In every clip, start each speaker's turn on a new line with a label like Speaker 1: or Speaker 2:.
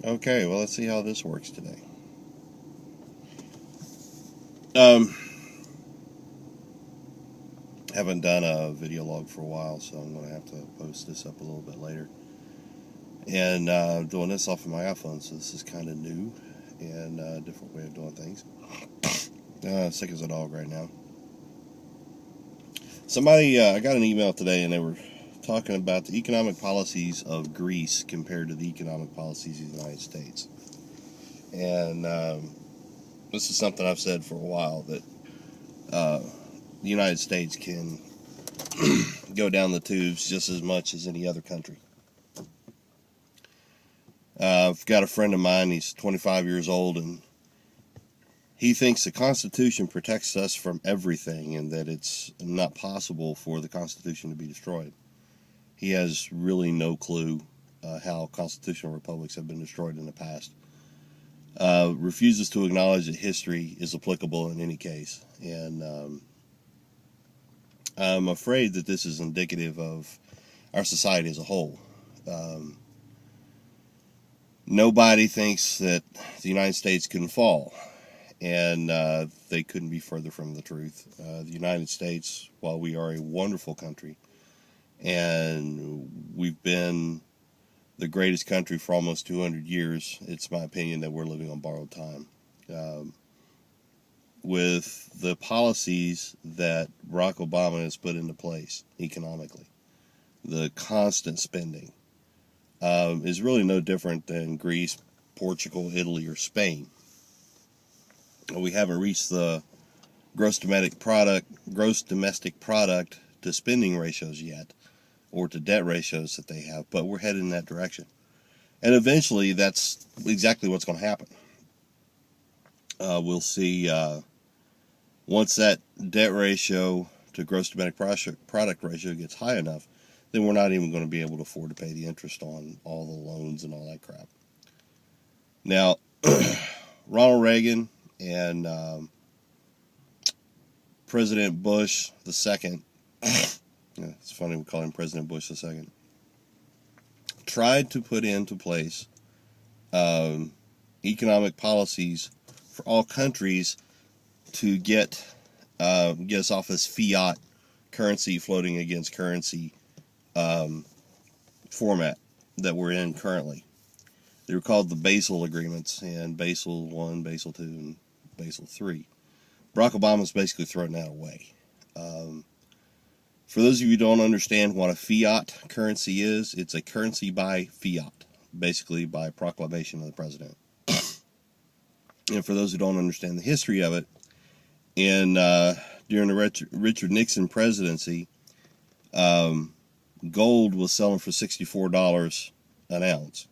Speaker 1: Okay, well, let's see how this works today. Um, haven't done a video log for a while, so I'm going to have to post this up a little bit later. And doing this off of my iPhone, so this is kind of new and a different way of doing things. Sick as a dog right now. Somebody, I got an email today, and they were talking about the economic policies of Greece compared to the economic policies of the United States. And this is something I've said for a while, that the United States can go down the tubes just as much as any other country. I've got a friend of mine, he's 25 years old, and he thinks the Constitution protects us from everything and that it's not possible for the Constitution to be destroyed. He has really no clue how constitutional republics have been destroyed in the past. Refuses to acknowledge that history is applicable in any case. And I'm afraid that this is indicative of our society as a whole. Nobody thinks that the United States can fall, and they couldn't be further from the truth. The United States, while we are a wonderful country, and we've been the greatest country for almost 200 years, it's my opinion that we're living on borrowed time. With the policies that Barack Obama has put into place economically, the constant spending, is really no different than Greece, Portugal, Italy, or Spain. We haven't reached the gross domestic product to spending ratios yet, or to debt ratios that they have, but we're headed in that direction. And eventually, that's exactly what's going to happen. We'll see, once that debt ratio to gross domestic product ratio gets high enough, then we're not even going to be able to afford to pay the interest on all the loans and all that crap. Now, Ronald Reagan and President Bush II, it's funny we call him President Bush II, tried to put into place economic policies for all countries to get us off this fiat currency floating against currency format that we're in currently. They were called the Basel Agreements, and Basel I, Basel II, and Basel III. Barack Obama's basically thrown that away. For those of you who don't understand what a fiat currency is, it's a currency by fiat, basically by proclamation of the president. And for those who don't understand the history of it, during the Richard Nixon presidency, gold was selling for $64 an ounce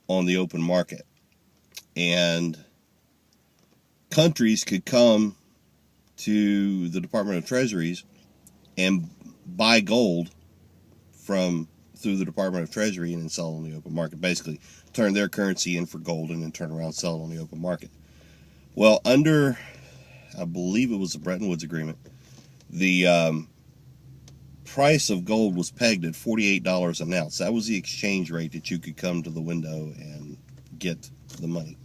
Speaker 1: on the open market. And countries could come to the Department of Treasuries and buy gold through the Department of Treasury and then sell it on the open market. Basically, turn their currency in for gold and then turn around and sell it on the open market. Well, under, I believe it was the Bretton Woods Agreement, the price of gold was pegged at $48 an ounce. That was the exchange rate that you could come to the window and get the money.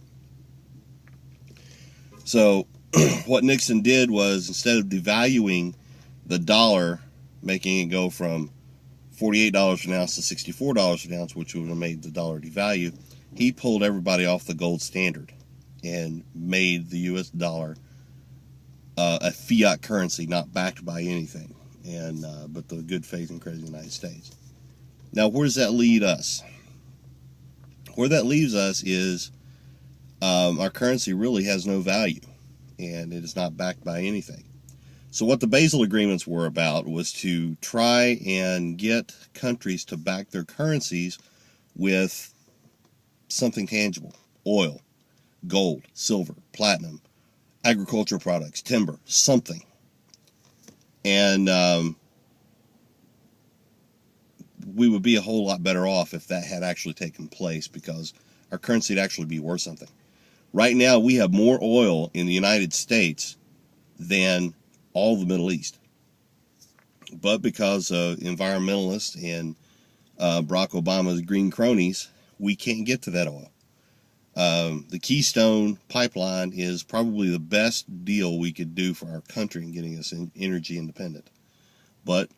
Speaker 1: So what Nixon did was, instead of devaluing the dollar, making it go from $48 an ounce to $64 an ounce, which would have made the dollar devalue, he pulled everybody off the gold standard and made the U.S. dollar a fiat currency, not backed by anything, but the good faith and credit of the United States. Now, where does that lead us? Where that leaves us is our currency really has no value, and it is not backed by anything. So what the Basel Agreements were about was to try and get countries to back their currencies with something tangible: oil, gold, silver, platinum, agricultural products, timber, something. And we would be a whole lot better off if that had actually taken place, because our currency would actually be worth something. Right now, we have more oil in the United States than all the Middle East. But because of environmentalists and Barack Obama's green cronies, we can't get to that oil. The Keystone Pipeline is probably the best deal we could do for our country in getting us energy independent. But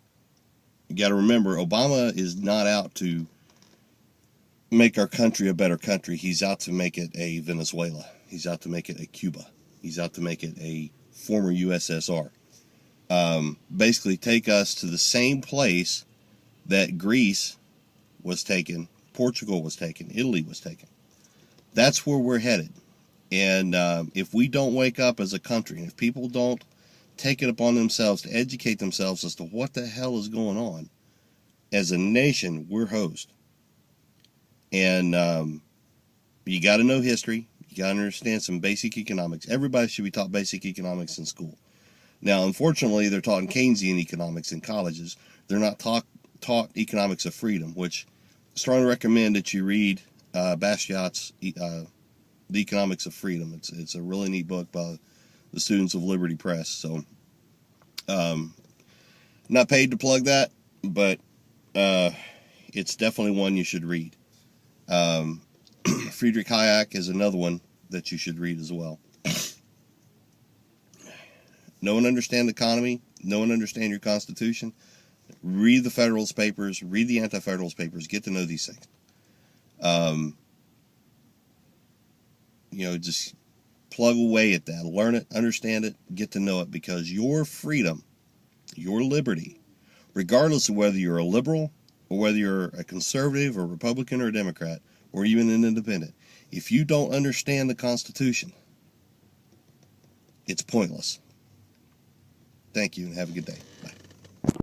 Speaker 1: you got to remember, Obama is not out to make our country a better country. He's out to make it a Venezuela. He's out to make it a Cuba. He's out to make it a former USSR. Basically take us to the same place that Greece was taken, Portugal was taken, Italy was taken. That's where we're headed. And if we don't wake up as a country, and if people don't take it upon themselves to educate themselves as to what the hell is going on, as a nation, we're hosed. And you got to know history. You got to understand some basic economics. Everybody should be taught basic economics in school. Now, unfortunately, they're taught in Keynesian economics in colleges. They're not taught economics of freedom, which I strongly recommend that you read Bastiat's The Economics of Freedom. It's a really neat book by the students of Liberty Press. So, not paid to plug that, but it's definitely one you should read. Friedrich Hayek is another one that you should read as well. Know and understand the economy. Know and understand your Constitution. Read the Federalist Papers. Read the Anti-Federalist Papers. Get to know these things. Just plug away at that. Learn it, understand it, get to know it, because your freedom, your liberty, regardless of whether you're a liberal or whether you're a conservative or Republican or a Democrat or even an independent, if you don't understand the Constitution, it's pointless. Thank you and have a good day.